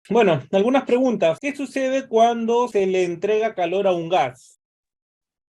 Bueno, algunas preguntas. ¿Qué sucede cuando se le entrega calor a un gas?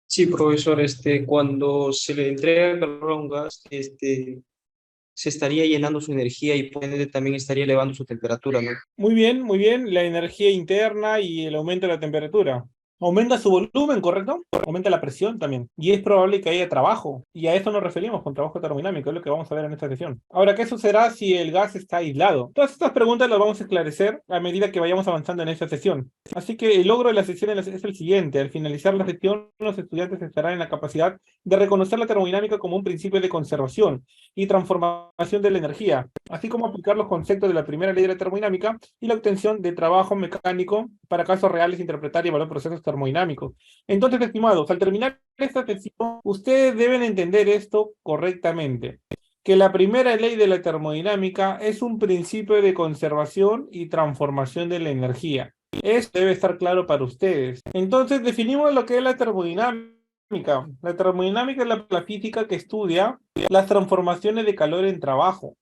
Sí, profesor, cuando se le entrega calor a un gas, se estaría llenando su energía y por ende también estaría elevando su temperatura, ¿no? Muy bien, la energía interna y el aumento de la temperatura. Aumenta su volumen, ¿correcto? Aumenta la presión también. Y es probable que haya trabajo. Y a eso nos referimos con trabajo termodinámico, es lo que vamos a ver en esta sesión. Ahora, ¿qué sucederá si el gas está aislado? Todas estas preguntas las vamos a esclarecer a medida que vayamos avanzando en esta sesión. Así que el logro de la sesión es el siguiente. Al finalizar la sesión, los estudiantes estarán en la capacidad de reconocer la termodinámica como un principio de conservación y transformación de la energía, así como aplicar los conceptos de la primera ley de la termodinámica y la obtención de trabajo mecánico para casos reales, interpretar y evaluar procesos termodinámicos. Entonces, estimados, al terminar esta sesión, ustedes deben entender esto correctamente, que la primera ley de la termodinámica es un principio de conservación y transformación de la energía. Eso debe estar claro para ustedes. Entonces, definimos lo que es la termodinámica. La termodinámica es la física que estudia las transformaciones de calor en trabajo.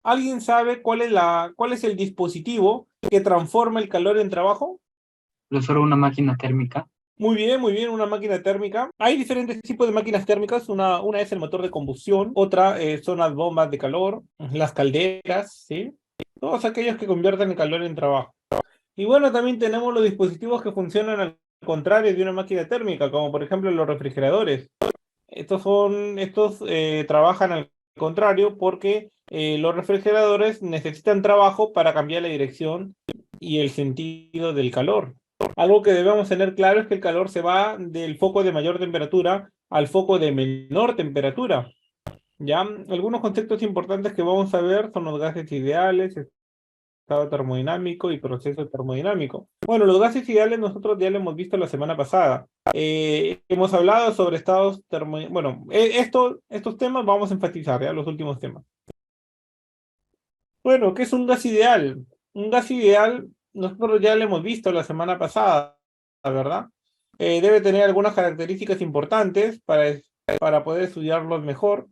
¿Alguien sabe cuál es el dispositivo que transforma el calor en trabajo? Profesor, una máquina térmica. Muy bien, una máquina térmica. Hay diferentes tipos de máquinas térmicas. Una es el motor de combustión, otra son las bombas de calor, las calderas, ¿sí? Todos aquellos que convierten el calor en trabajo. Y bueno, también tenemos los dispositivos que funcionan al contrario de una máquina térmica, como por ejemplo los refrigeradores. Estos trabajan al contrario porque los refrigeradores necesitan trabajo para cambiar la dirección y el sentido del calor. Algo que debemos tener claro es que el calor se va del foco de mayor temperatura al foco de menor temperatura. ¿Ya? Algunos conceptos importantes que vamos a ver son los gases ideales, estado termodinámico y proceso termodinámico. Bueno, los gases ideales nosotros ya lo hemos visto la semana pasada. Hemos hablado sobre estados termodinámicos. Bueno, estos temas vamos a enfatizar, ¿ya? Los últimos temas. Bueno, ¿qué es un gas ideal? Un gas ideal, nosotros ya lo hemos visto la semana pasada, ¿verdad? Debe tener algunas características importantes para poder estudiarlos mejor.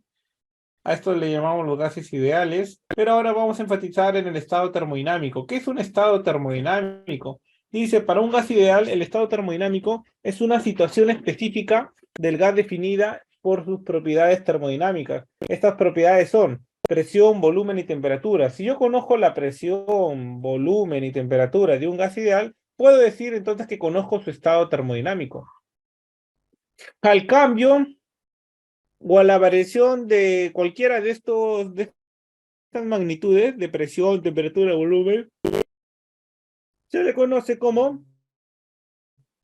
A esto le llamamos los gases ideales, pero ahora vamos a enfatizar en el estado termodinámico. ¿Qué es un estado termodinámico? Dice, para un gas ideal, el estado termodinámico es una situación específica del gas definida por sus propiedades termodinámicas. Estas propiedades son presión, volumen y temperatura. Si yo conozco la presión, volumen y temperatura de un gas ideal, puedo decir entonces que conozco su estado termodinámico. Al cambio, o a la variación de cualquiera de estas magnitudes de presión, temperatura, volumen, se le conoce como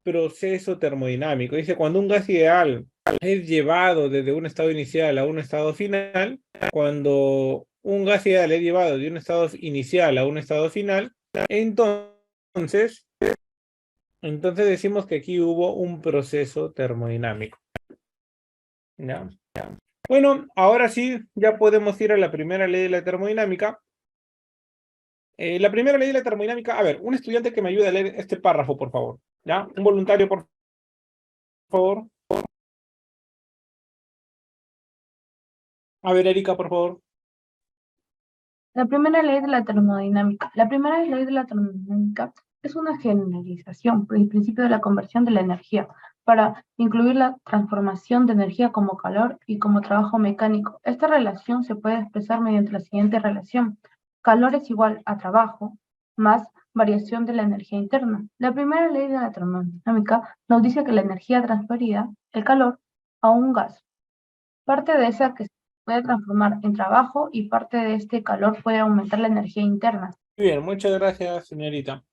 proceso termodinámico. Dice, cuando un gas ideal es llevado desde un estado inicial a un estado final, cuando un gas ideal es llevado de un estado inicial a un estado final, entonces, entonces decimos que aquí hubo un proceso termodinámico. ¿Ya? Bueno, ahora sí, ya podemos ir a la primera ley de la termodinámica. La primera ley de la termodinámica, a ver, un estudiante que me ayude a leer este párrafo, por favor. ¿Ya? Un voluntario, por favor. A ver, Erika, por favor. La primera ley de la termodinámica. La primera ley de la termodinámica es una generalización del principio de la conversión de la energía para incluir la transformación de energía como calor y como trabajo mecánico. Esta relación se puede expresar mediante la siguiente relación. Calor es igual a trabajo más variación de la energía interna. La primera ley de la termodinámica nos dice que la energía transferida, el calor, a un gas, parte de esa que se puede transformar en trabajo y parte de este calor puede aumentar la energía interna. Muy bien, muchas gracias, señorita.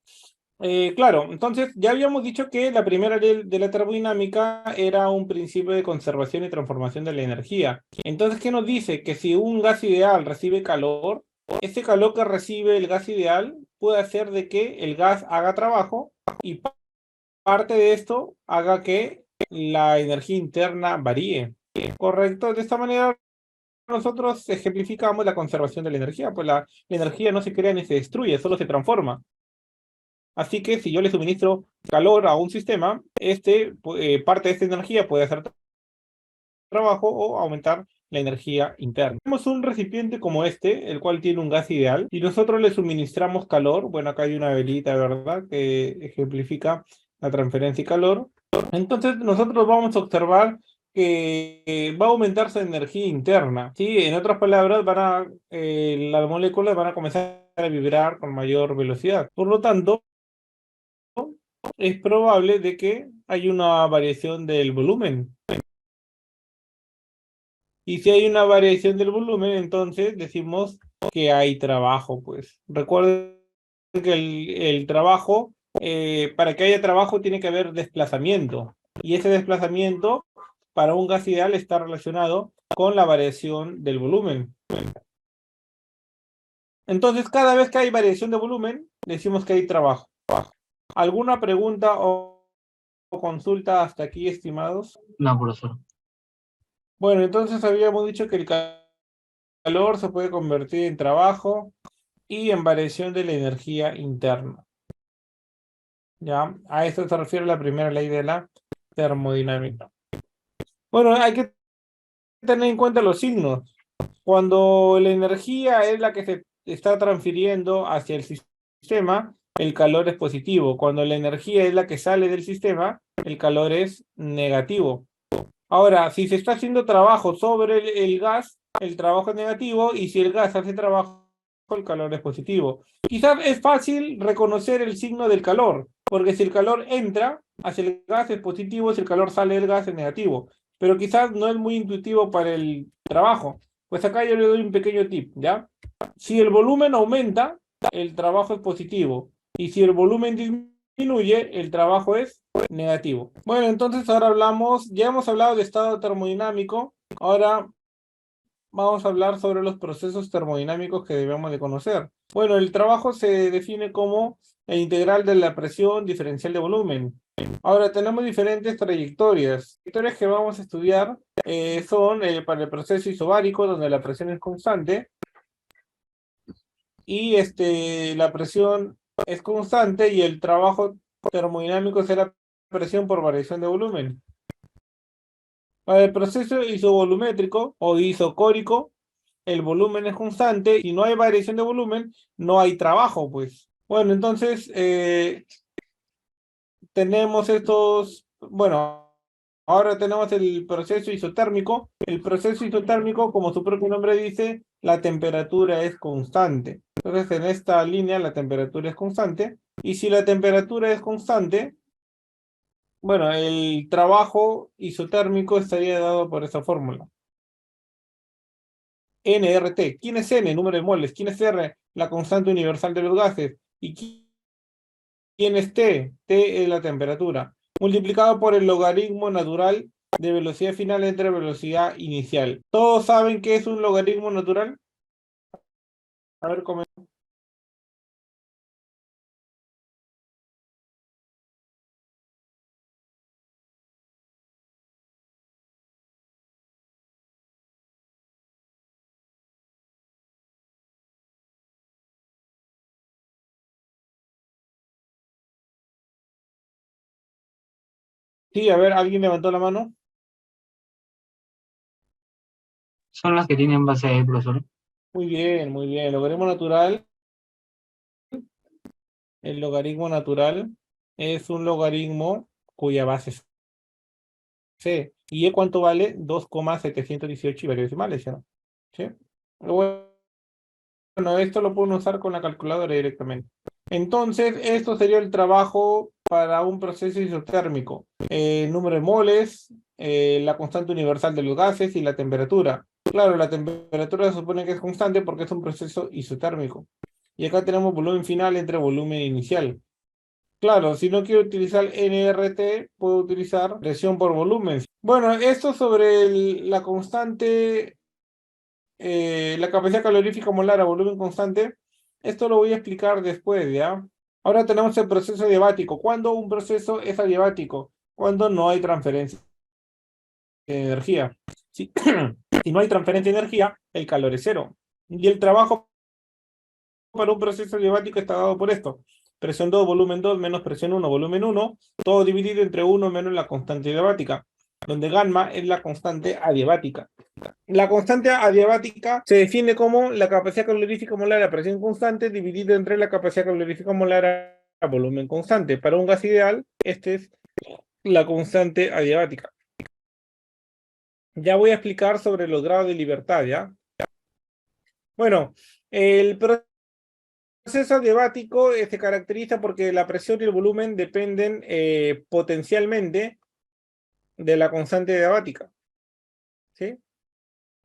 Claro, entonces ya habíamos dicho que la primera ley de la termodinámica era un principio de conservación y transformación de la energía. Entonces, ¿qué nos dice? Que si un gas ideal recibe calor, ese calor que recibe el gas ideal puede hacer de que el gas haga trabajo y parte de esto haga que la energía interna varíe. ¿Correcto? De esta manera nosotros ejemplificamos la conservación de la energía, pues la energía no se crea ni se destruye, solo se transforma. Así que si yo le suministro calor a un sistema, parte de esta energía puede hacer trabajo o aumentar la energía interna. Tenemos un recipiente como este, el cual tiene un gas ideal, y nosotros le suministramos calor. Bueno, acá hay una velita, ¿verdad?, que ejemplifica la transferencia y calor. Entonces nosotros vamos a observar que va a aumentar su energía interna, ¿sí? En otras palabras, las moléculas van a comenzar a vibrar con mayor velocidad. Por lo tanto, es probable de que haya una variación del volumen. Y si hay una variación del volumen, entonces decimos que hay trabajo, pues. Recuerden que el trabajo, para que haya trabajo tiene que haber desplazamiento. Y ese desplazamiento para un gas ideal está relacionado con la variación del volumen. Entonces, cada vez que hay variación de volumen, decimos que hay trabajo. ¿Alguna pregunta o consulta hasta aquí, estimados? No, profesor. Bueno, entonces habíamos dicho que el calor se puede convertir en trabajo y en variación de la energía interna. ¿Ya? A esto se refiere la primera ley de la termodinámica. Bueno, hay que tener en cuenta los signos. Cuando la energía es la que se está transfiriendo hacia el sistema, el calor es positivo. Cuando la energía es la que sale del sistema, el calor es negativo. Ahora, si se está haciendo trabajo sobre el gas, el trabajo es negativo, y si el gas hace trabajo, el calor es positivo. Quizás es fácil reconocer el signo del calor, porque si el calor entra hacia el gas es positivo, si el calor sale del gas es negativo. Pero quizás no es muy intuitivo para el trabajo. Pues acá yo le doy un pequeño tip, ¿ya? Si el volumen aumenta, el trabajo es positivo. Y si el volumen disminuye, el trabajo es negativo. Bueno, entonces ahora ya hemos hablado de estado termodinámico, ahora vamos a hablar sobre los procesos termodinámicos que debemos de conocer. Bueno, el trabajo se define como el integral de la presión diferencial de volumen. Ahora tenemos diferentes trayectorias. Trayectorias que vamos a estudiar son para el proceso isobárico, donde la presión es constante, y la presión es constante y el trabajo termodinámico será presión por variación de volumen. Para el proceso isovolumétrico o isocórico, el volumen es constante y no hay variación de volumen, no hay trabajo, pues. Bueno, entonces tenemos ahora tenemos el proceso isotérmico. El proceso isotérmico, como su propio nombre dice, la temperatura es constante. Entonces, en esta línea la temperatura es constante. Y si la temperatura es constante, bueno, el trabajo isotérmico estaría dado por esa fórmula. nRT. ¿Quién es N? Número de moles. ¿Quién es R? La constante universal de los gases. ¿Y quién es T? T es la temperatura. Multiplicado por el logaritmo natural de velocidad final entre velocidad inicial. ¿Todos saben qué es un logaritmo natural? A ver, comenten. Sí, a ver, ¿alguien levantó la mano? Son las que tienen base ahí, profesor. Muy bien, muy bien. El logaritmo natural es un logaritmo cuya base es C. ¿Y cuánto vale? 2,718 y varios decimales, ¿sí? ¿Sí? Bueno, esto lo pueden usar con la calculadora directamente. Entonces, esto sería el trabajo para un proceso isotérmico. Número de moles, la constante universal de los gases y la temperatura. Claro, la temperatura se supone que es constante porque es un proceso isotérmico. Y acá tenemos volumen final entre volumen inicial. Claro, si no quiero utilizar nRT, puedo utilizar presión por volumen. Bueno, esto sobre la constante, la capacidad calorífica molar a volumen constante, esto lo voy a explicar después, ¿ya? Ahora tenemos el proceso adiabático. ¿Cuándo un proceso es adiabático? Cuando no hay transferencia de energía. Si, si no hay transferencia de energía, el calor es cero. Y el trabajo para un proceso adiabático está dado por esto. Presión 2, volumen 2, menos presión 1, volumen 1, todo dividido entre 1 menos la constante adiabática. donde gamma es la constante adiabática. La constante adiabática se define como la capacidad calorífica molar a presión constante dividido entre la capacidad calorífica molar a volumen constante. Para un gas ideal, esta es la constante adiabática. Ya voy a explicar sobre los grados de libertad, ¿ya? Bueno, el proceso adiabático se caracteriza porque la presión y el volumen dependen potencialmente de la constante adiabática, ¿sí?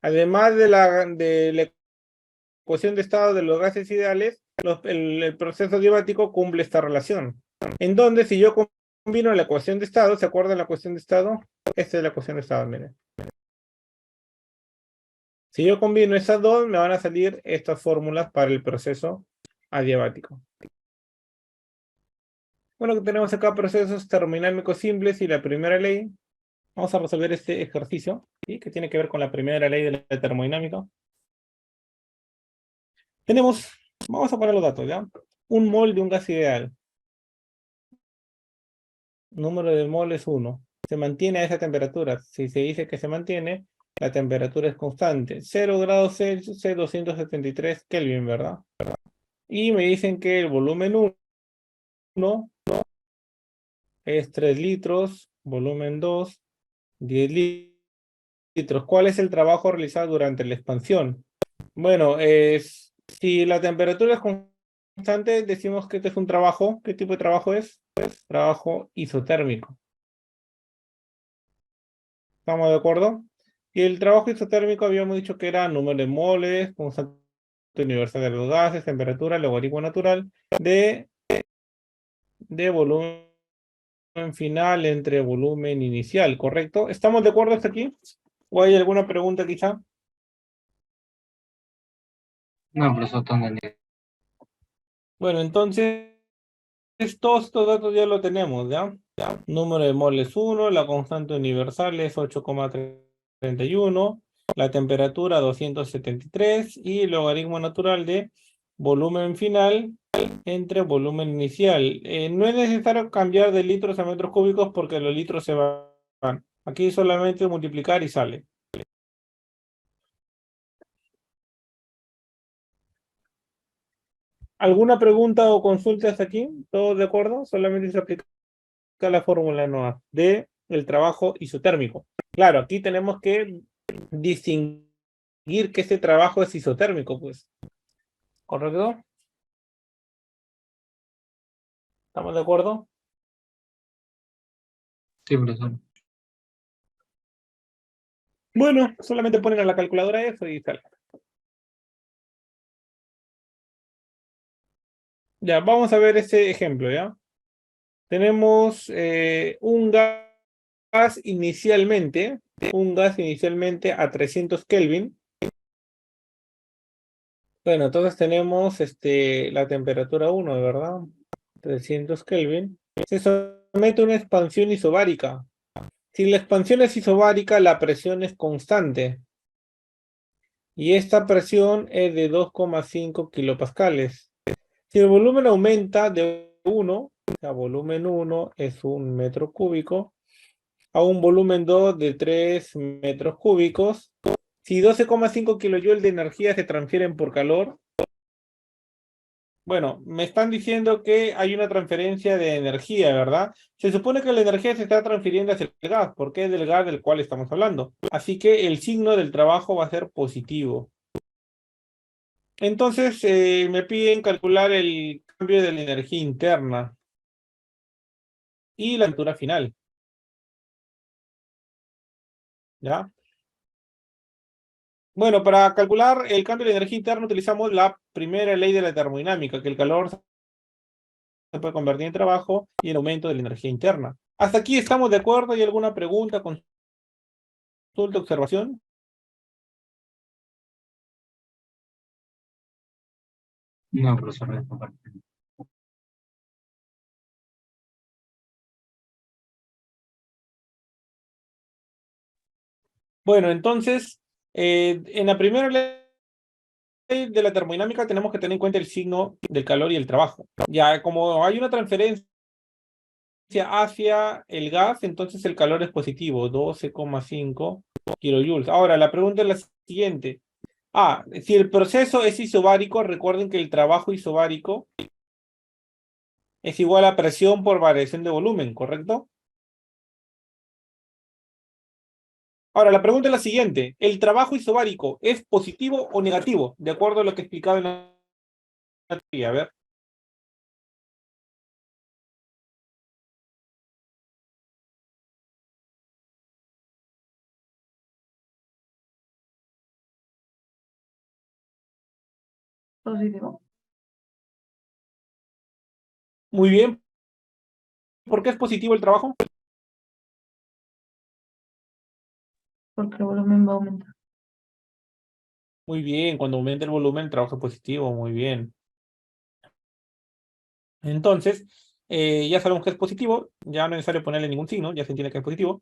Además de la ecuación de estado de los gases ideales, el proceso adiabático cumple esta relación. En donde si yo combino la ecuación de estado, ¿se acuerdan la ecuación de estado? Esta es la ecuación de estado, miren. Si yo combino esas dos, me van a salir estas fórmulas para el proceso adiabático. Bueno, que tenemos acá procesos termodinámicos simples y la primera ley. Vamos a resolver este ejercicio, ¿sí? Que tiene que ver con la primera ley de la termodinámica. Tenemos, vamos a poner los datos, ¿ya? Un mol de un gas ideal. Número de mol es 1. Se mantiene a esa temperatura. Si se dice que se mantiene, la temperatura es constante. 0 grados Celsius, 273 Kelvin, ¿verdad? Y me dicen que el volumen 1 es 3 litros, volumen 2, 10 litros. ¿Cuál es el trabajo realizado durante la expansión? Bueno, si la temperatura es constante, decimos que este es un trabajo. ¿Qué tipo de trabajo es? Pues trabajo isotérmico. ¿Estamos de acuerdo? Y el trabajo isotérmico habíamos dicho que era número de moles, constante universal de los gases, temperatura, logaritmo natural de volumen final entre volumen inicial, ¿correcto? ¿Estamos de acuerdo hasta aquí? ¿O hay alguna pregunta quizá? No, profesor, todo entendido. Bueno, entonces todos estos datos ya lo tenemos, ¿ya? Número de moles 1, la constante universal es 8,31, la temperatura 273 y el logaritmo natural de volumen final entre volumen inicial. No es necesario cambiar de litros a metros cúbicos porque los litros se van. Aquí solamente multiplicar y sale. ¿Alguna pregunta o consulta hasta aquí? ¿Todos de acuerdo? Solamente se aplica la fórmula NOA de el trabajo isotérmico. Claro, aquí tenemos que distinguir que este trabajo es isotérmico, pues. ¿Correcto? ¿Estamos de acuerdo? Sí, profesor. Bueno, solamente ponen a la calculadora eso y sale. Ya, vamos a ver este ejemplo, ¿ya? Tenemos un gas inicialmente a 300 Kelvin. Bueno, entonces tenemos la temperatura 1, ¿verdad? 300 Kelvin. Se somete a una expansión isobárica. Si la expansión es isobárica, la presión es constante. Y esta presión es de 2,5 kilopascales. Si el volumen aumenta de 1, o sea, volumen 1 es 1 metro cúbico, a un volumen 2 de 3 metros cúbicos, si 12,5 kilojoules de energía se transfieren por calor, bueno, me están diciendo que hay una transferencia de energía, ¿verdad? Se supone que la energía se está transfiriendo hacia el gas, porque es del gas del cual estamos hablando. Así que el signo del trabajo va a ser positivo. Entonces, me piden calcular el cambio de la energía interna y la temperatura final. ¿Ya? Bueno, para calcular el cambio de energía interna utilizamos la primera ley de la termodinámica, que el calor se puede convertir en trabajo y el aumento de la energía interna. ¿Hasta aquí estamos de acuerdo? ¿Hay alguna pregunta, consulta, observación? No, profesor, de esta parte. Bueno, entonces, en la primera ley de la termodinámica tenemos que tener en cuenta el signo del calor y el trabajo. Ya, como hay una transferencia hacia el gas, entonces el calor es positivo, 12,5 kilojoules. Ahora, la pregunta es la siguiente. Si el proceso es isobárico, recuerden que el trabajo isobárico es igual a presión por variación de volumen, ¿correcto? Ahora, la pregunta es la siguiente. ¿El trabajo isobárico es positivo o negativo? De acuerdo a lo que explicaba en la teoría. A ver. Positivo. Muy bien. ¿Por qué es positivo el trabajo? Porque el volumen va a aumentar. Muy bien. Cuando aumenta el volumen, el trabajo es positivo. Muy bien. Entonces, ya sabemos que es positivo. Ya no es necesario ponerle ningún signo. Ya se entiende que es positivo.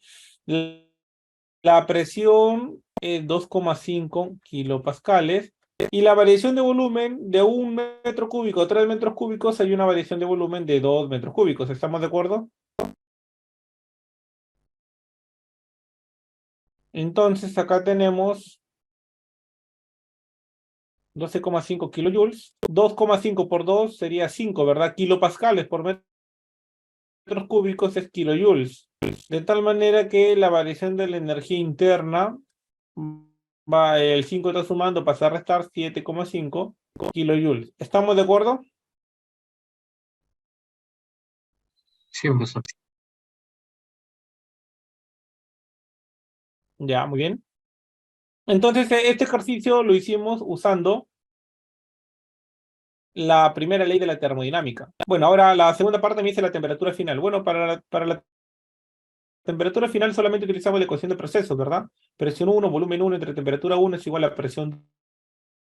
La presión es 2,5 kilopascales. Y la variación de volumen de 1 metro cúbico a 3 metros cúbicos, hay una variación de volumen de 2 metros cúbicos. ¿Estamos de acuerdo? Entonces, acá tenemos 12,5 kilojoules. 2,5 por 2 sería 5, ¿verdad? Kilopascales por metros cúbicos es kilojoules. De tal manera que la variación de la energía interna el 5 está sumando, pasa a restar 7,5 kilojoules. ¿Estamos de acuerdo? Sí, profesor. Ya, muy bien. Entonces, este ejercicio lo hicimos usando la primera ley de la termodinámica. Bueno, ahora la segunda parte me dice la temperatura final. Bueno, para la temperatura final solamente utilizamos la ecuación de procesos, ¿verdad? Presión 1, volumen 1 entre temperatura 1 es igual a presión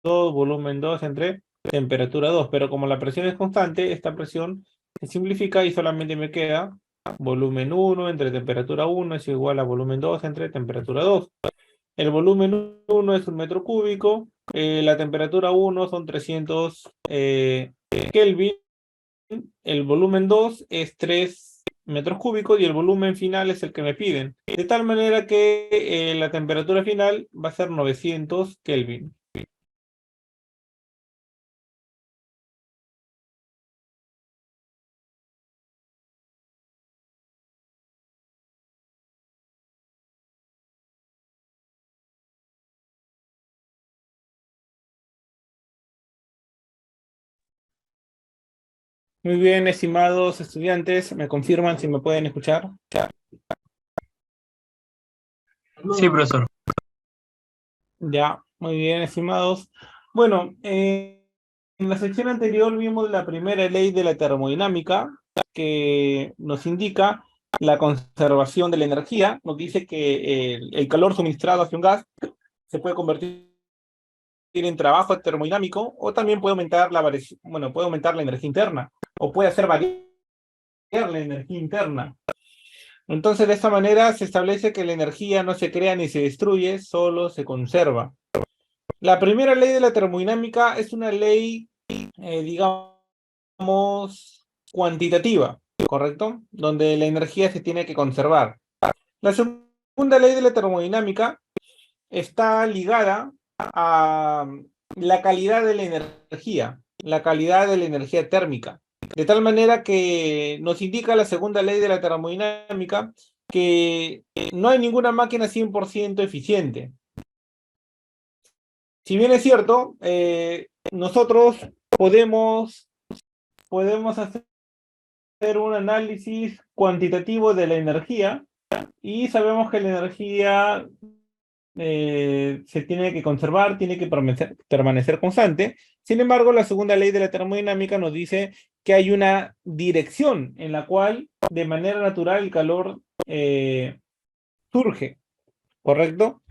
2, volumen 2 entre temperatura 2. Pero como la presión es constante, esta presión se simplifica y solamente me queda volumen 1 entre temperatura 1 es igual a volumen 2 entre temperatura 2. El volumen 1 es 1 metro cúbico, la temperatura 1 son 300 Kelvin, el volumen 2 es 3 metros cúbicos y el volumen final es el que me piden. De tal manera que la temperatura final va a ser 900 Kelvin. Muy bien, estimados estudiantes, ¿me confirman si me pueden escuchar? Sí, profesor. Ya, muy bien, estimados. Bueno, en la sección anterior vimos la primera ley de la termodinámica que nos indica la conservación de la energía. Nos dice que el calor suministrado hacia un gas se puede convertir en trabajo termodinámico o también puede aumentar puede aumentar la energía interna o puede hacer variar la energía interna. Entonces, de esta manera se establece que la energía no se crea ni se destruye, solo se conserva. La primera ley de la termodinámica es una ley, digamos, cuantitativa, ¿correcto? Donde la energía se tiene que conservar. La segunda ley de la termodinámica está ligada a la calidad de la calidad de la energía térmica. De tal manera que nos indica la segunda ley de la termodinámica que no hay ninguna máquina 100% eficiente. Si bien es cierto, nosotros podemos hacer un análisis cuantitativo de la energía y sabemos que la energía se tiene que conservar, tiene que permanecer constante. Sin embargo, la segunda ley de la termodinámica nos dice que hay una dirección en la cual de manera natural el calor surge, ¿correcto?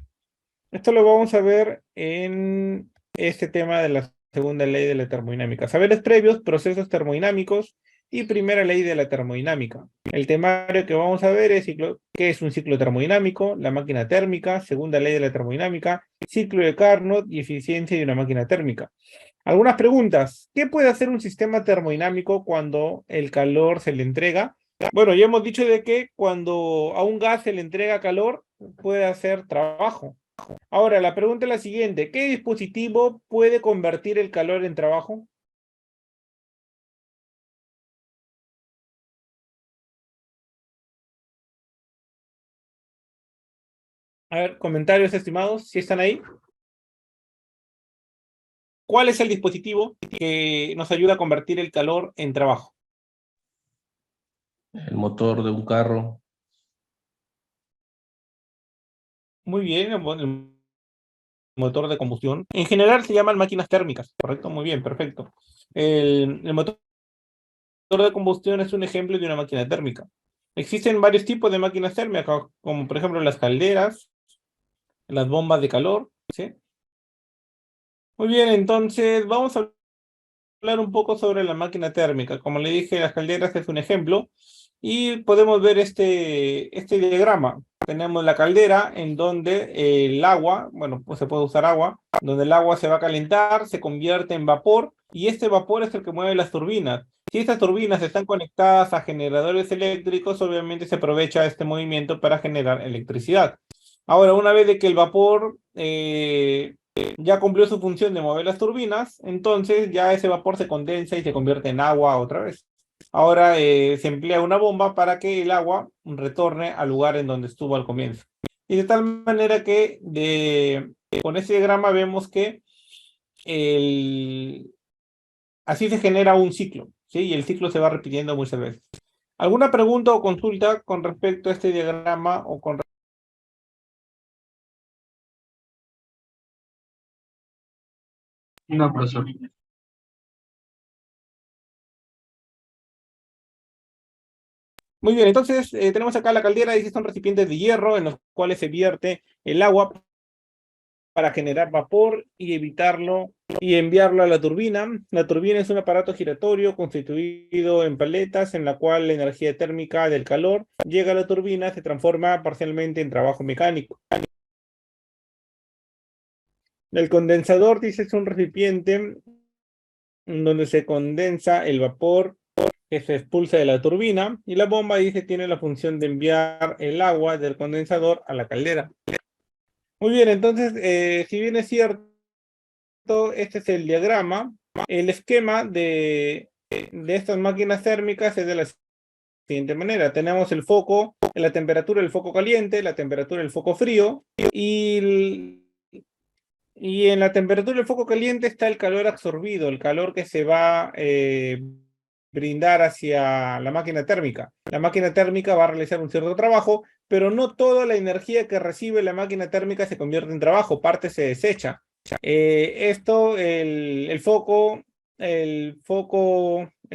Esto lo vamos a ver en este tema de la segunda ley de la termodinámica. Saberes previos, procesos termodinámicos y primera ley de la termodinámica. El temario que vamos a ver es qué es un ciclo termodinámico, la máquina térmica, segunda ley de la termodinámica, ciclo de Carnot y eficiencia de una máquina térmica. Algunas preguntas. ¿Qué puede hacer un sistema termodinámico cuando el calor se le entrega? Bueno, ya hemos dicho de que cuando a un gas se le entrega calor, puede hacer trabajo. Ahora, la pregunta es la siguiente. ¿Qué dispositivo puede convertir el calor en trabajo? A ver, comentarios estimados, si están ahí. ¿Cuál es el dispositivo que nos ayuda a convertir el calor en trabajo? El motor de un carro. Muy bien, el motor de combustión. En general se llaman máquinas térmicas, ¿correcto? Muy bien, perfecto. El motor de combustión es un ejemplo de una máquina térmica. Existen varios tipos de máquinas térmicas, como por ejemplo las calderas, las bombas de calor, ¿sí? Muy bien, entonces vamos a hablar un poco sobre la máquina térmica. Como le dije, las calderas es un ejemplo y podemos ver este diagrama. Tenemos la caldera en donde el agua, bueno, pues se puede usar agua, donde el agua se va a calentar, se convierte en vapor y este vapor es el que mueve las turbinas. Si estas turbinas están conectadas a generadores eléctricos, obviamente se aprovecha este movimiento para generar electricidad. Ahora, una vez de que el vapor ya cumplió su función de mover las turbinas, entonces ya ese vapor se condensa y se convierte en agua otra vez. Ahora se emplea una bomba para que el agua retorne al lugar en donde estuvo al comienzo. Y de tal manera que con este diagrama vemos que así se genera un ciclo, ¿sí? Y el ciclo se va repitiendo muchas veces. ¿Alguna pregunta o consulta con respecto a este diagrama o con No, profesor. Muy bien, entonces tenemos acá la caldera y son recipientes de hierro en los cuales se vierte el agua para generar vapor y evitarlo y enviarlo a la turbina. La turbina es un aparato giratorio constituido en paletas en la cual la energía térmica del calor llega a la turbina, se transforma parcialmente en trabajo mecánico. El condensador, dice, es un recipiente donde se condensa el vapor que se expulsa de la turbina y la bomba, dice, tiene la función de enviar el agua del condensador a la caldera. Muy bien, entonces, si bien es cierto, este es el diagrama, el esquema de estas máquinas térmicas es de la siguiente manera. Tenemos el foco, la temperatura del foco caliente, la temperatura del foco frío y en la temperatura del foco caliente está el calor absorbido, el calor que se va a brindar hacia la máquina térmica. La máquina térmica va a realizar un cierto trabajo, pero no toda la energía que recibe la máquina térmica se convierte en trabajo, parte se desecha. El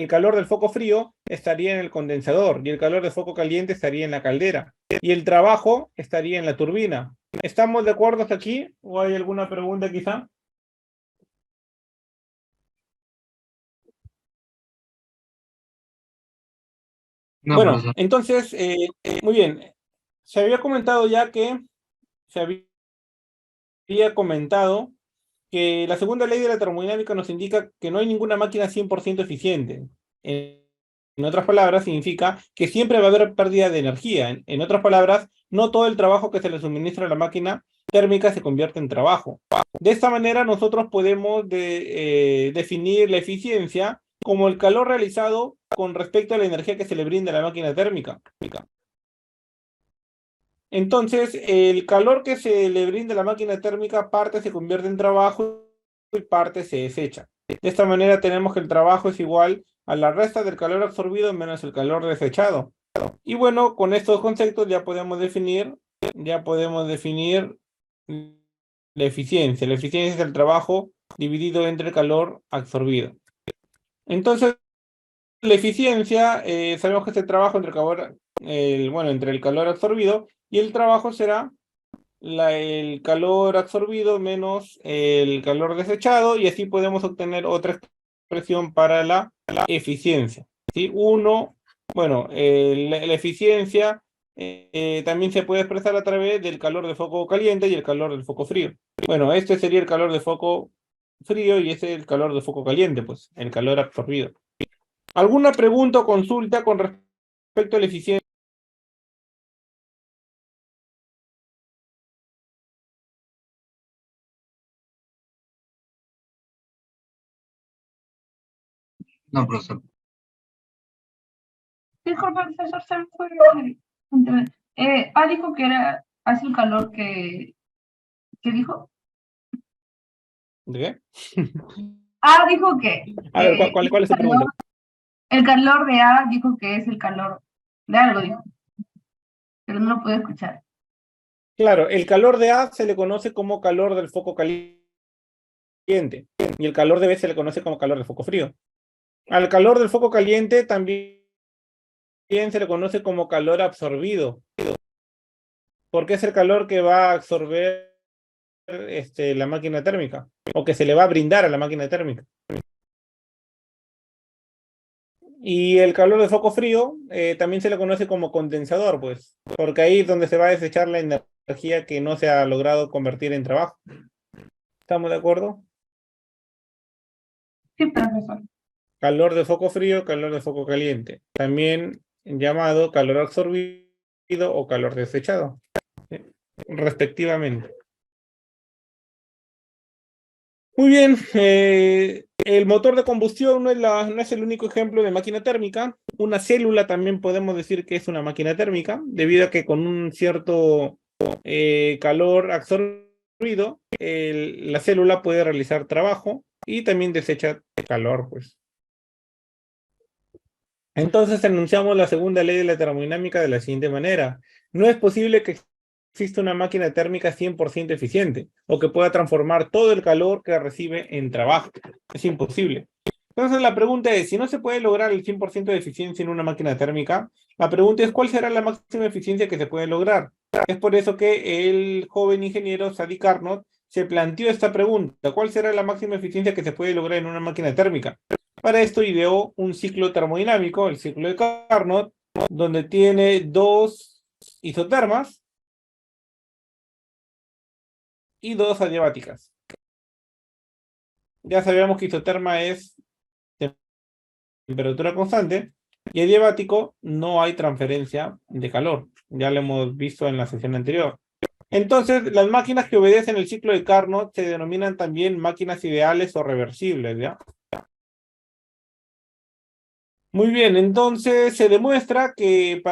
calor del foco frío estaría en el condensador y el calor del foco caliente estaría en la caldera y el trabajo estaría en la turbina. ¿Estamos de acuerdo hasta aquí? ¿O hay alguna pregunta quizá? No, Bueno, profesor. entonces, muy bien. Se había comentado ya que se había comentado que la segunda ley de la termodinámica nos indica que no hay ninguna máquina 100% eficiente. En otras palabras, significa que siempre va a haber pérdida de energía. En otras palabras, no todo el trabajo que se le suministra a la máquina térmica se convierte en trabajo. De esta manera, nosotros podemos definir la eficiencia como el calor realizado con respecto a la energía que se le brinda a la máquina térmica. Entonces, el calor que se le brinda a la máquina térmica, parte se convierte en trabajo y parte se desecha. De esta manera tenemos que el trabajo es igual a la resta del calor absorbido menos el calor desechado. Y bueno, con estos conceptos ya podemos definir la eficiencia. La eficiencia es el trabajo dividido entre el calor absorbido. Entonces, la eficiencia, sabemos que es el trabajo entre el calor absorbido y el trabajo será el calor absorbido menos el calor desechado y así podemos obtener otra expresión para la eficiencia. ¿Sí? La eficiencia también se puede expresar a través del calor de foco caliente y el calor del foco frío. Bueno, este sería el calor de foco frío y este es el calor de foco caliente, pues, el calor absorbido. ¿Alguna pregunta o consulta con respecto respecto a la eficiencia. No, profesor. Disculpe, profesor, se me fue. Dijo que hace el calor ¿qué dijo? ¿De qué? Dijo que A ver, ¿cuál es su pregunta? el calor de A dijo que es el calor de algo, dijo, pero no lo pude escuchar. Claro, el calor de A se le conoce como calor del foco caliente y el calor de B se le conoce como calor del foco frío. Al calor del foco caliente también se le conoce como calor absorbido, porque es el calor que va a absorber la máquina térmica, o que se le va a brindar a la máquina térmica. Y el calor del foco frío también se le conoce como condensador, pues, porque ahí es donde se va a desechar la energía que no se ha logrado convertir en trabajo. ¿Estamos de acuerdo? Sí, profesor. Calor de foco frío, calor de foco caliente, también llamado calor absorbido o calor desechado, respectivamente. Muy bien, el motor de combustión no es el único ejemplo de máquina térmica. Una célula también podemos decir que es una máquina térmica, debido a que con un cierto calor absorbido, la célula puede realizar trabajo y también desecha calor, pues. Entonces enunciamos la segunda ley de la termodinámica de la siguiente manera. No es posible que exista una máquina térmica 100% eficiente o que pueda transformar todo el calor que recibe en trabajo. Es imposible. Entonces la pregunta es, si no se puede lograr el 100% de eficiencia en una máquina térmica, la pregunta es, ¿cuál será la máxima eficiencia que se puede lograr? Es por eso que el joven ingeniero Sadi Carnot se planteó esta pregunta, ¿cuál será la máxima eficiencia que se puede lograr en una máquina térmica? Para esto ideó un ciclo termodinámico, el ciclo de Carnot, donde tiene dos isotermas y dos adiabáticas. Ya sabemos que isoterma es temperatura constante y adiabático no hay transferencia de calor. Ya lo hemos visto en la sesión anterior. Entonces, las máquinas que obedecen el ciclo de Carnot se denominan también máquinas ideales o reversibles, ¿ya? Muy bien, entonces se demuestra que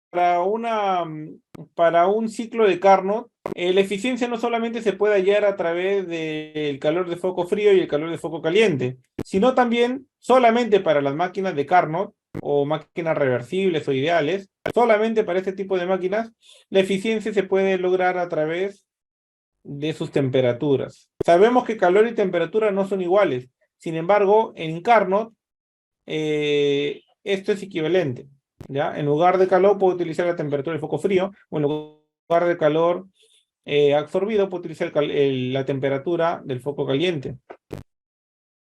para un ciclo de Carnot, la eficiencia no solamente se puede hallar a través del calor de foco frío y el calor de foco caliente, sino también solamente para las máquinas de Carnot o máquinas reversibles o ideales, solamente para este tipo de máquinas, la eficiencia se puede lograr a través de sus temperaturas. Sabemos que calor y temperatura no son iguales, sin embargo, en Carnot, esto es equivalente, ¿ya? En lugar de calor puedo utilizar la temperatura del foco frío, o en lugar de calor absorbido puedo utilizar la temperatura del foco caliente.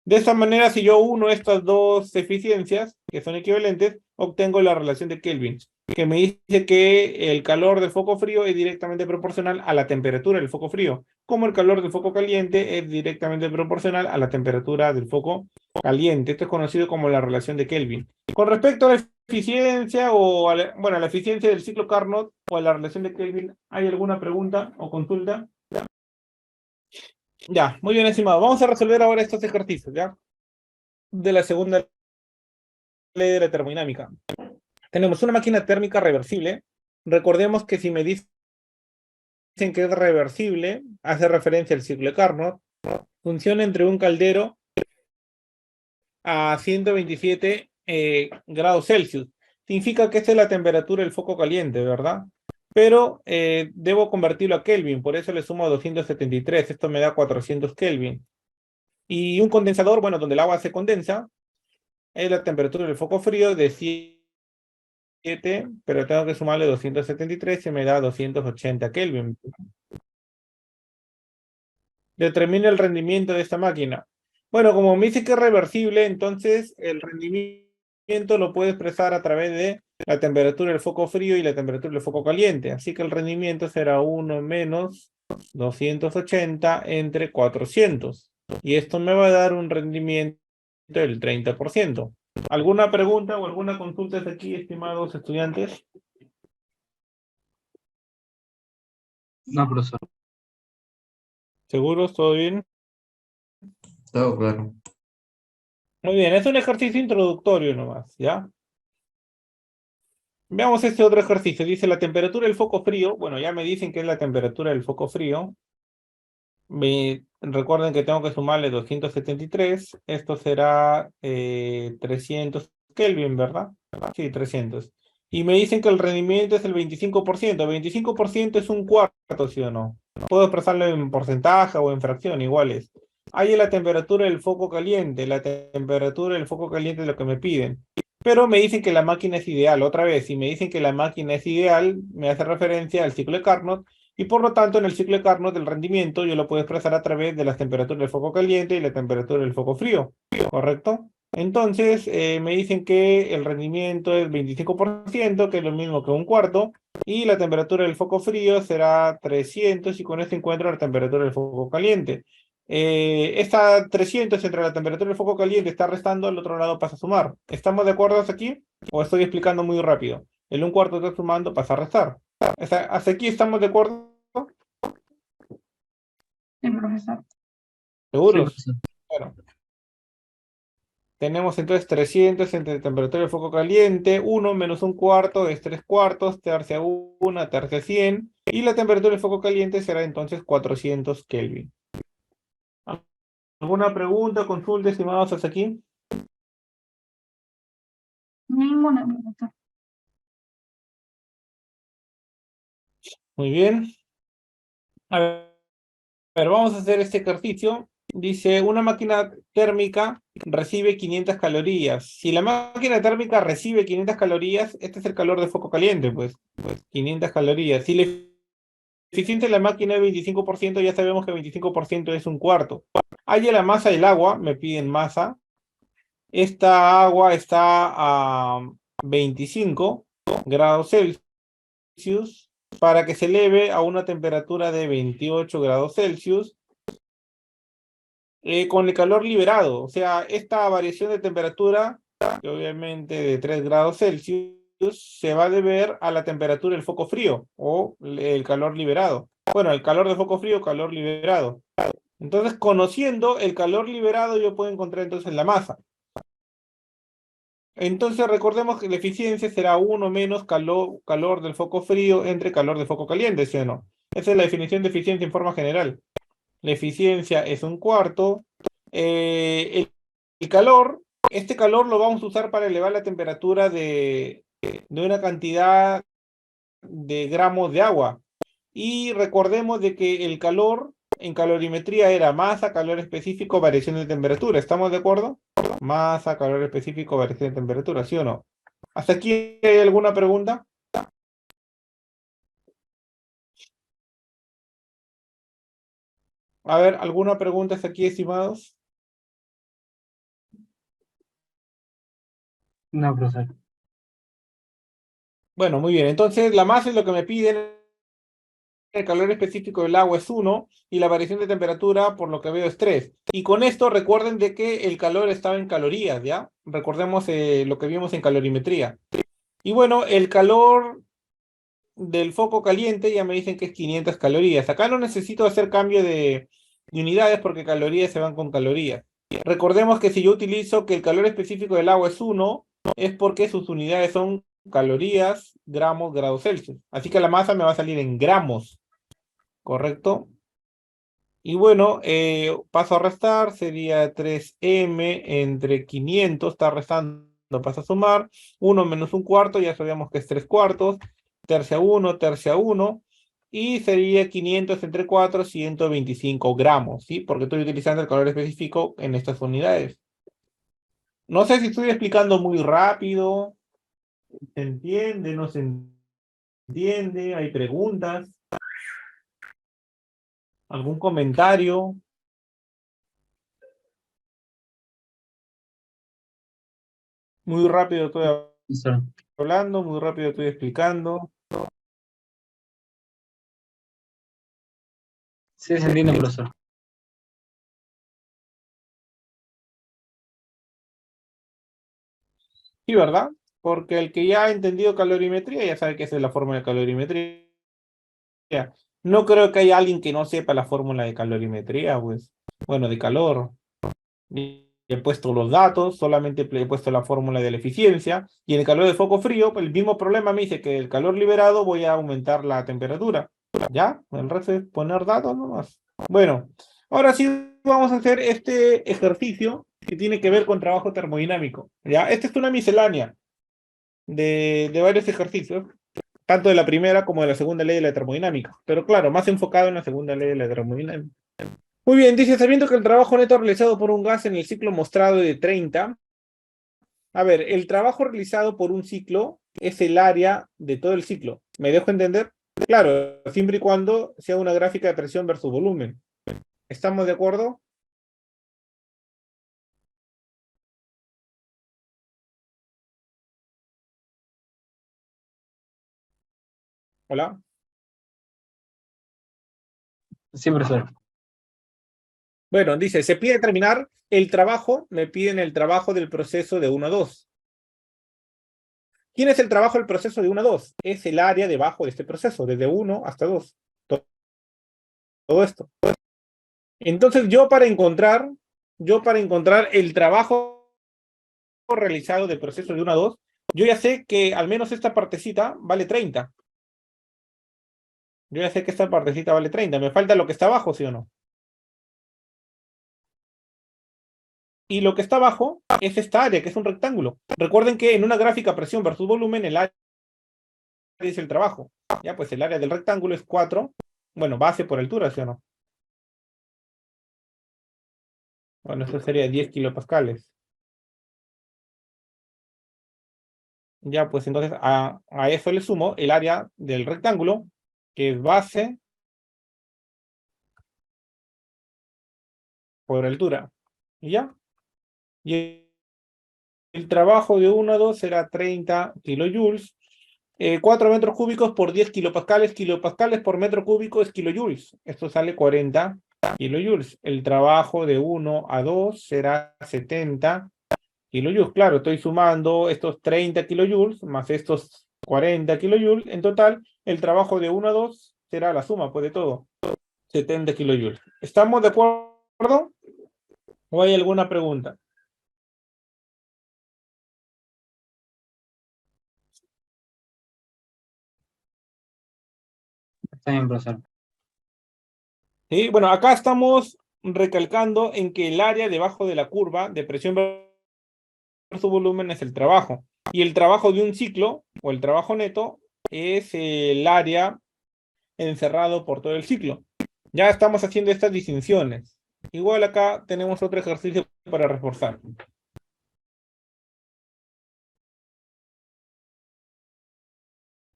De esta manera, si yo uno estas dos eficiencias, que son equivalentes, obtengo la relación de Kelvin, que me dice que el calor del foco frío es directamente proporcional a la temperatura del foco frío, como el calor del foco caliente es directamente proporcional a la temperatura del foco caliente. Esto es conocido como la relación de Kelvin. Con respecto a la eficiencia o a la eficiencia del ciclo Carnot o a la relación de Kelvin, ¿hay alguna pregunta o consulta? Ya, muy bien, estimado. Vamos a resolver ahora estos ejercicios, ¿ya? De la segunda ley de la termodinámica. Tenemos una máquina térmica reversible. Recordemos que si me dicen que es reversible, hace referencia al ciclo de Carnot, funciona entre un caldero a 127 grados Celsius. Significa que esta es la temperatura del foco caliente, ¿verdad? Pero debo convertirlo a Kelvin, por eso le sumo 273. Esto me da 400 Kelvin. Y un condensador, bueno, donde el agua se condensa, es la temperatura del foco frío de 7, pero tengo que sumarle 273 y me da 280 Kelvin. Determina el rendimiento de esta máquina. Bueno, como me dice que es reversible, entonces el rendimiento lo puedo expresar a través de la temperatura del foco frío y la temperatura del foco caliente. Así que el rendimiento será 1 menos 280 entre 400. Y esto me va a dar un rendimiento del 30%. ¿Alguna pregunta o alguna consulta desde aquí, estimados estudiantes? No, profesor. ¿Seguros? ¿Todo bien? Todo claro. Muy bien, es un ejercicio introductorio nomás, ¿ya? Veamos este otro ejercicio. Dice la temperatura del foco frío. Bueno, ya me dicen que es la temperatura del foco frío. Recuerden que tengo que sumarle 273. Esto será 300 Kelvin, ¿verdad? Sí, 300. Y me dicen que el rendimiento es el 25%. El 25% es un cuarto, ¿sí o no? Puedo expresarlo en porcentaje o en fracción, iguales. Hay la temperatura del foco caliente. La temperatura del foco caliente es lo que me piden. Pero me dicen que la máquina es ideal. Otra vez, si me dicen que la máquina es ideal, me hace referencia al ciclo de Carnot. Y por lo tanto, en el ciclo de Carnot, del rendimiento, yo lo puedo expresar a través de las temperaturas del foco caliente y la temperatura del foco frío. ¿Correcto? Entonces, me dicen que el rendimiento es 25%, que es lo mismo que un cuarto, y la temperatura del foco frío será 300, y con esto encuentro la temperatura del foco caliente. Esta 300 entre la temperatura del foco caliente está restando, al otro lado pasa a sumar. ¿Estamos de acuerdo hasta aquí? ¿O estoy explicando muy rápido? El un cuarto está sumando, pasa a restar. ¿Hasta aquí estamos de acuerdo? Sí, profesor. Sí, ¿Seguros? profesor. Bueno, tenemos entonces 300 entre temperatura del foco caliente, 1 menos un cuarto es 3 cuartos, tercia 1, tercia 100, y la temperatura del foco caliente será entonces 400 Kelvin. ¿Alguna pregunta, consulta, estimados, hasta aquí? Ninguna, profesor. Muy bien. A ver, vamos a hacer este ejercicio. Dice, una máquina térmica recibe 500 calorías. Si la máquina térmica recibe 500 calorías, este es el calor de foco caliente, pues 500 calorías. Si la eficiencia de la máquina es 25%, ya sabemos que 25% es un cuarto. Hay la masa del agua, me piden masa. Esta agua está a 25 grados Celsius para que se eleve a una temperatura de 28 grados Celsius con el calor liberado. O sea, esta variación de temperatura, que obviamente de 3 grados Celsius, se va a deber a la temperatura del foco frío o el calor liberado. Bueno, el calor de foco frío, calor liberado. Entonces, conociendo el calor liberado, yo puedo encontrar entonces la masa. Entonces, recordemos que la eficiencia será 1 menos calor del foco frío entre calor del foco caliente, ¿sí o no? Esa es la definición de eficiencia en forma general. La eficiencia es un cuarto. El calor, este calor lo vamos a usar para elevar la temperatura de una cantidad de gramos de agua. Y recordemos de que el calor en calorimetría era masa, calor específico, variación de temperatura. ¿Estamos de acuerdo? Masa, calor específico, variación de temperatura, ¿sí o no? ¿Hasta aquí hay alguna pregunta? A ver, ¿alguna pregunta hasta aquí, estimados? No, profesor. Bueno, muy bien. Entonces, la masa es lo que me piden. El calor específico del agua es 1 y la variación de temperatura, por lo que veo, es 3. Y con esto recuerden de que el calor estaba en calorías, ¿ya? Recordemos lo que vimos en calorimetría. Y bueno, el calor del foco caliente ya me dicen que es 500 calorías. Acá no necesito hacer cambio de unidades porque calorías se van con calorías. Recordemos que si yo utilizo que el calor específico del agua es 1, es porque sus unidades son calorías, gramos, grados Celsius. Así que la masa me va a salir en gramos. ¿Correcto? Y bueno, paso a restar, sería 3m entre 500, está restando, pasa a sumar, 1 menos un cuarto, ya sabíamos que es 3 cuartos, tercia 1, y sería 500 entre 4, 125 gramos, ¿sí? Porque estoy utilizando el calor específico en estas unidades. No sé si estoy explicando muy rápido, ¿se entiende? ¿No se entiende? ¿Hay preguntas? ¿Algún comentario? Muy rápido estoy Profesor. hablando, muy rápido estoy explicando. Sí, se entiende, profesor. Sí, ¿verdad? Porque el que ya ha entendido calorimetría ya sabe que esa es la fórmula de calorimetría. No creo que haya alguien que no sepa la fórmula de calorimetría, pues. Bueno, de calor. Y he puesto los datos, solamente he puesto la fórmula de la eficiencia. Y en el calor de foco frío, pues, el mismo problema me dice que el calor liberado voy a aumentar la temperatura. ¿Ya? El resto es poner datos nomás. Bueno, ahora sí vamos a hacer este ejercicio que tiene que ver con trabajo termodinámico. ¿Ya? Esta es una miscelánea de varios ejercicios, tanto de la primera como de la segunda ley de la termodinámica. Pero claro, más enfocado en la segunda ley de la termodinámica. Muy bien, dice, sabiendo que el trabajo neto realizado por un gas en el ciclo mostrado de 30. A ver, el trabajo realizado por un ciclo es el área de todo el ciclo. ¿Me dejo entender? Claro, siempre y cuando sea una gráfica de presión versus volumen. ¿Estamos de acuerdo? Hola. Sí, profesor. Bueno, dice, se pide determinar el trabajo, me piden el trabajo del proceso de 1 a 2. ¿Quién es el trabajo del proceso de 1 a 2? Es el área debajo de este proceso, desde 1 hasta 2. Todo esto. Entonces, yo para encontrar el trabajo realizado del proceso de 1 a 2, yo ya sé que al menos esta partecita vale 30. Yo ya sé que esta partecita vale 30. Me falta lo que está abajo, ¿sí o no? Y lo que está abajo es esta área, que es un rectángulo. Recuerden que en una gráfica presión versus volumen, el área es el trabajo. Ya, pues el área del rectángulo es 4. Bueno, base por altura, ¿sí o no? Bueno, esto sería 10 kilopascales. Ya, pues entonces a eso le sumo el área del rectángulo, que es base por altura. ¿Y ya? Y el trabajo de 1 a 2 será 30 kilojoules. 4 metros cúbicos por 10 kilopascales. Kilopascales por metro cúbico es kilojoules. Esto sale 40 kilojoules. El trabajo de 1 a 2 será 70 kilojoules. Claro, estoy sumando estos 30 kilojoules más estos 40 kilojoules. En total, el trabajo de 1 a 2 será la suma, pues de todo. 70 kilojoules. ¿Estamos de acuerdo? ¿O hay alguna pregunta? Está bien, profesor. ¿Sí? Bueno, acá estamos recalcando en que el área debajo de la curva de presión versus volumen es el trabajo. Y el trabajo de un ciclo, o el trabajo neto, es el área encerrado por todo el ciclo. Ya estamos haciendo estas distinciones. Igual acá tenemos otro ejercicio para reforzar.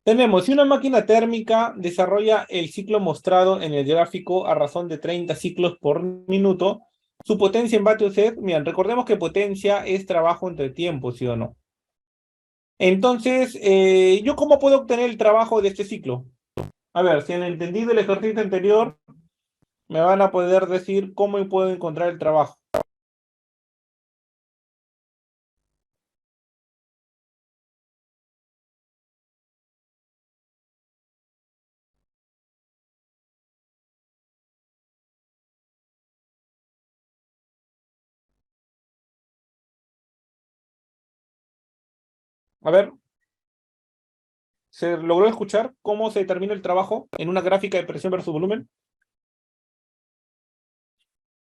Tenemos, si una máquina térmica desarrolla el ciclo mostrado en el gráfico a razón de 30 ciclos por minuto, su potencia en vatios es, miren, recordemos que potencia es trabajo entre tiempo, ¿sí o no? Entonces, ¿yo cómo puedo obtener el trabajo de este ciclo? A ver, si han entendido el ejercicio anterior, me van a poder decir cómo puedo encontrar el trabajo. A ver, ¿se logró escuchar cómo se determina el trabajo en una gráfica de presión versus volumen?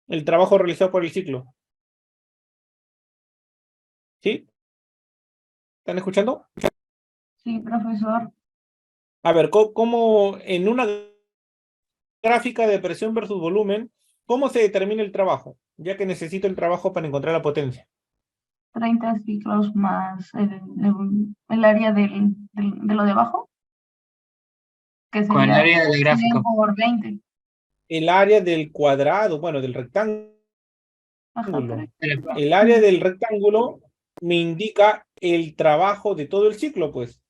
El trabajo realizado por el ciclo. ¿Sí? ¿Están escuchando? Sí, profesor. A ver, ¿cómo en una gráfica de presión versus volumen, cómo se determina el trabajo? Ya que necesito el trabajo para encontrar la potencia. 30 ciclos más el área de lo de abajo, que Con el sería área del 100 gráfico. por 20. El área del cuadrado, bueno, del rectángulo. Ajá, pero El área del rectángulo me indica el trabajo de todo el ciclo, pues.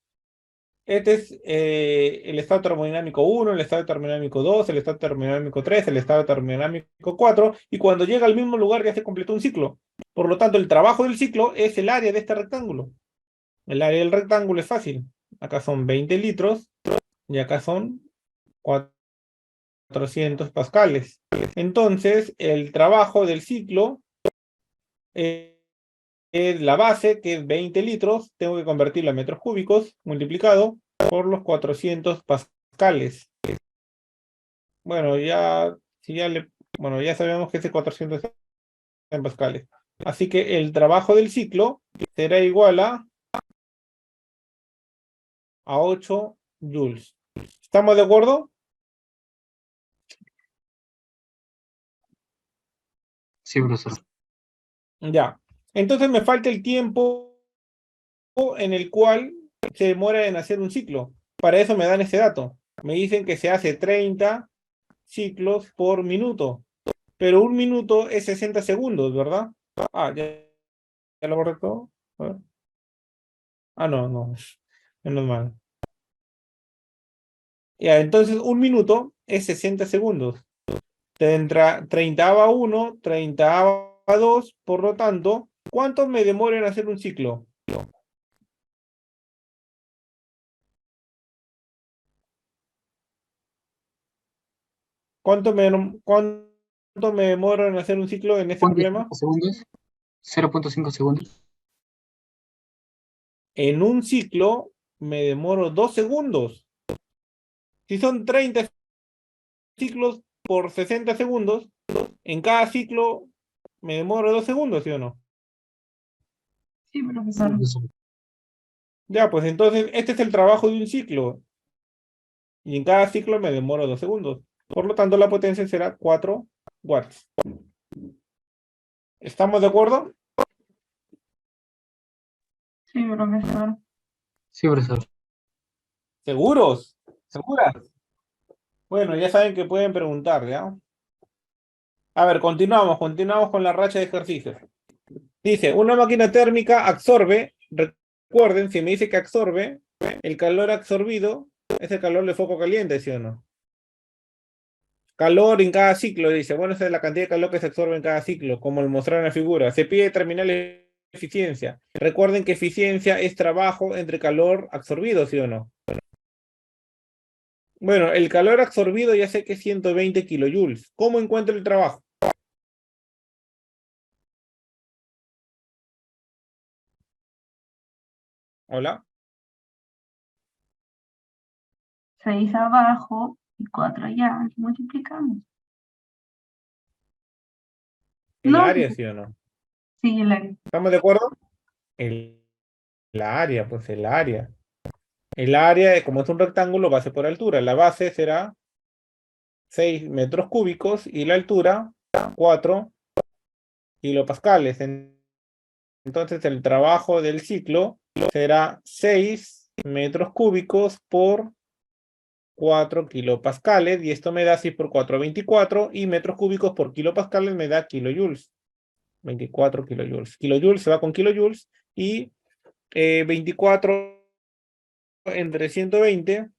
Este es el estado termodinámico 1, el estado termodinámico 2, el estado termodinámico 3, el estado termodinámico 4, y cuando llega al mismo lugar ya se completó un ciclo. Por lo tanto, el trabajo del ciclo es el área de este rectángulo. El área del rectángulo es fácil. Acá son 20 litros y acá son 400 pascales. Entonces, el trabajo del ciclo es la base, que es 20 litros. Tengo que convertirlo a metros cúbicos multiplicado por los 400 pascales. Bueno, ya sabemos que ese 400 está en pascales. Así que el trabajo del ciclo será igual a 8 joules. ¿Estamos de acuerdo? Sí, profesor. Ya. Entonces me falta el tiempo en el cual se demora en hacer un ciclo. Para eso me dan ese dato. Me dicen que se hace 30 ciclos por minuto. Pero un minuto es 60 segundos, ¿verdad? Ya lo borré todo. A ver. No. Menos mal. Ya, entonces un minuto es 60 segundos. Tendrá 30 a 1, 30 a 2, por lo tanto, ¿cuánto me demora en hacer un ciclo? ¿Cuánto me demoro en hacer un ciclo en este problema? 0.5 segundos. 0.5 segundos. En un ciclo me demoro 2 segundos. Si son 30 ciclos por 60 segundos, en cada ciclo me demoro 2 segundos, ¿sí o no? Sí, Sí, profesor. profesor. Ya, pues entonces este es el trabajo de un ciclo. Y en cada ciclo me demoro 2 segundos. Por lo tanto, la potencia será 4 watts. ¿Estamos de acuerdo? Sí, profesor. Sí, profesor. ¿Seguros? ¿Seguras? Bueno, ya saben que pueden preguntar, ¿ya? A ver, continuamos con la racha de ejercicios. Dice, una máquina térmica absorbe, recuerden, si me dice que absorbe, el calor absorbido es el calor de foco caliente, ¿sí o no? Calor en cada ciclo, dice. Bueno, esa es la cantidad de calor que se absorbe en cada ciclo, como lo mostraron en la figura. Se pide determinar la eficiencia. Recuerden que eficiencia es trabajo entre calor absorbido, ¿sí o no? Bueno, el calor absorbido ya sé que es 120 kilojoules. ¿Cómo encuentro el trabajo? Hola. 6 abajo y 4 allá. Multiplicamos. El No, área, ¿sí o no? sí, el área. ¿Estamos de acuerdo? El área, pues el área. El área, como es un rectángulo, base por altura. La base será 6 metros cúbicos y la altura 4 kilopascales. Entonces el trabajo del ciclo será 6 metros cúbicos por 4 kilopascales, y esto me da 6 por 4, 24, y metros cúbicos por kilopascales me da kilojoules. 24 kilojoules. Kilojoules se va con kilojoules, y 24 entre 120.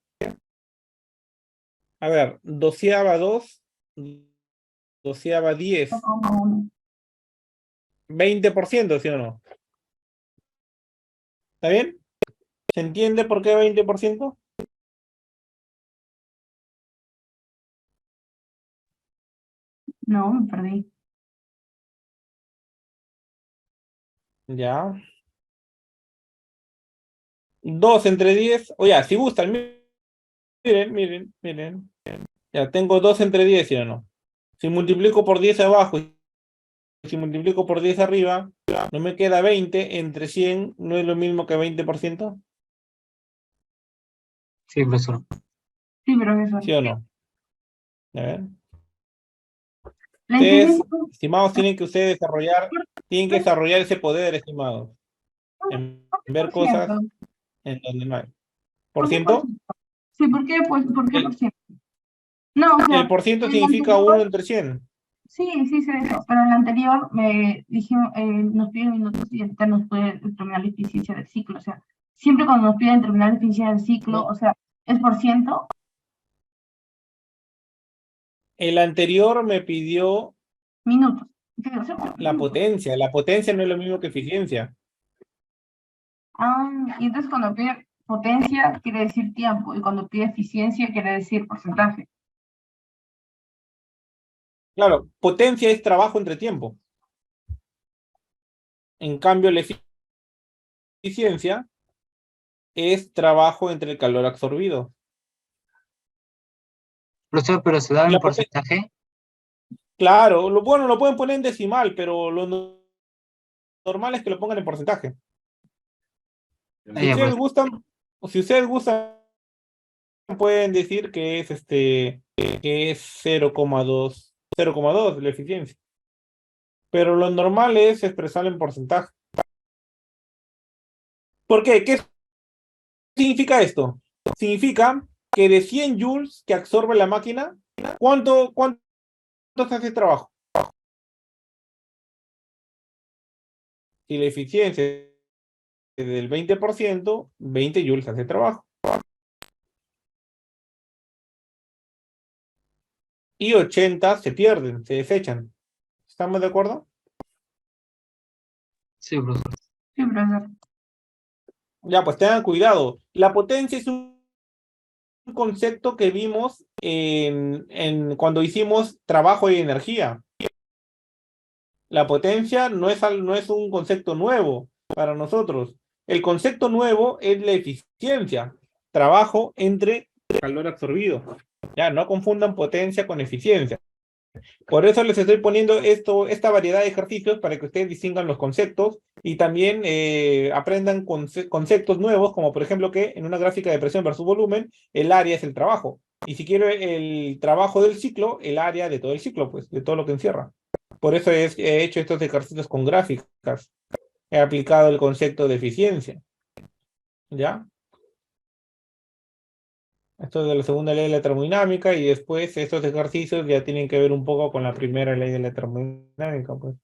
A ver, doceava 2, doceava 10, 1,1. 20%, ¿sí o no? ¿Está bien? ¿Se entiende por qué 20%? No, me perdí. Ya. 2 entre 10. O ya, si gustan, miren. Ya, tengo 2 entre 10, ¿sí o no? Si multiplico por 10 abajo y si multiplico por 10 arriba, no me queda 20 entre 100, ¿no es lo mismo que 20%? Sí, profesor. Sí, profesor. ¿Sí o no? A ver. La Ustedes, incidencia. estimados, tienen que desarrollar ese poder, estimados, en ¿Por qué ver por ciento? cosas en donde no hay. ¿Por ¿Por qué por ciento? ciento? Sí, ¿por qué, pues, por qué por El, ciento? No, o el sea, por ciento en el significa 1 anterior, entre 100. sí sé eso, pero en el anterior me dijeron, nos piden minutos y ahorita nos pueden determinar la eficiencia del ciclo, o sea, siempre cuando nos piden determinar la eficiencia del ciclo, No, o sea, es por ciento, el anterior me pidió minutos. Digo, sí, la minutos. potencia. La potencia no es lo mismo que eficiencia. Y entonces cuando pide potencia quiere decir tiempo, y cuando pide eficiencia quiere decir porcentaje. Claro, potencia es trabajo entre tiempo. En cambio, la eficiencia es trabajo entre el calor absorbido. Profesor, pero se da Y en la poten- porcentaje. claro, bueno, lo pueden poner en decimal, pero lo normal es que lo pongan en porcentaje. Ah, Si ya, ustedes profesor. gustan, o si ustedes gustan, pueden decir que es que es 0,2 la eficiencia. Pero lo normal es expresarlo en porcentaje. ¿Por qué? ¿Qué significa esto? Significa que de 100 joules que absorbe la máquina, ¿cuánto se hace trabajo? Si la eficiencia es del 20%, 20 joules hace trabajo. Y 80 se pierden, se desechan. ¿Estamos de acuerdo? Sí, profesor. Sí, profesor. Ya, pues tengan cuidado. La potencia es un concepto que vimos cuando hicimos trabajo y energía. La potencia no es un concepto nuevo para nosotros. El concepto nuevo es la eficiencia, trabajo entre calor absorbido. Ya, no confundan potencia con eficiencia. Por eso les estoy poniendo esta variedad de ejercicios para que ustedes distingan los conceptos y también aprendan conceptos nuevos, como por ejemplo que en una gráfica de presión versus volumen, el área es el trabajo. Y si quiero el trabajo del ciclo, el área de todo el ciclo, pues, de todo lo que encierra. Por eso he hecho estos ejercicios con gráficas. He aplicado el concepto de eficiencia. ¿Ya? Esto es de la segunda ley de la termodinámica y después estos ejercicios ya tienen que ver un poco con la primera ley de la termodinámica, pues.